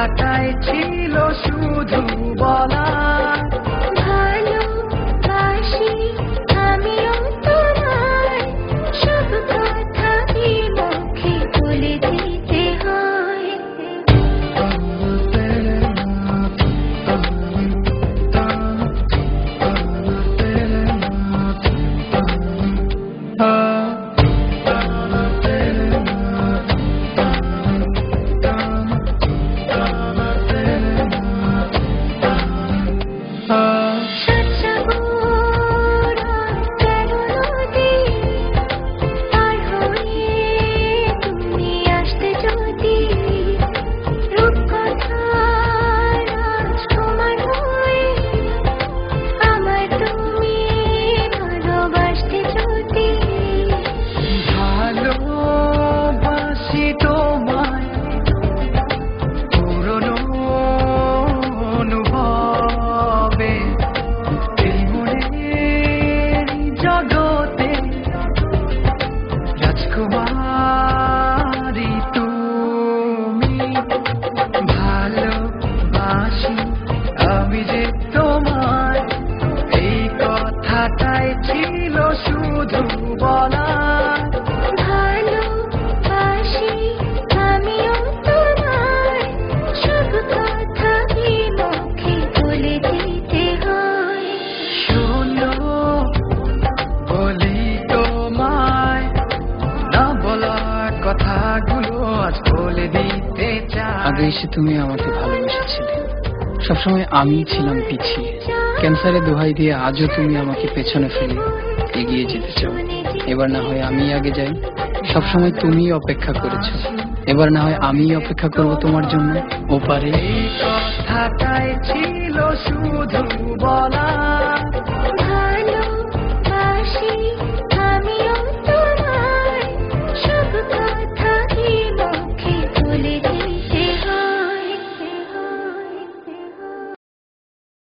কথাটাই ছিল শুধু বলা ভালোবাসি আমিও তোমায় সব কথা মুখে বলে দিতে হয় রাজকুমারী তুমি ভালোবাসি আমি যে তোমায় এই কথাটাই ছিল শুধু বলা ভালোবাসি আমিও তোমায় সব কথা মুখে বলে দিতে হয় শোনো বলি তোমায় না বলা কথাগুলো আজ বলে দিতে চাই আগে এসে তুমি আমাকে ভালোবেসেছিলে সবসময় আমি ছিলাম পিছিয়ে ক্যান্সারে দোহাই দিয়ে আজও তুমি আমাকে পেছনে ফেলে এগিয়ে যেতে চাও এবার না হয় আমি আগে যাই সবসময় তুমি অপেক্ষা করেছো এবার না হয় আমি অপেক্ষা করব তোমার জন্য ওপারে এই কথাটাই ছিল শুধু বলা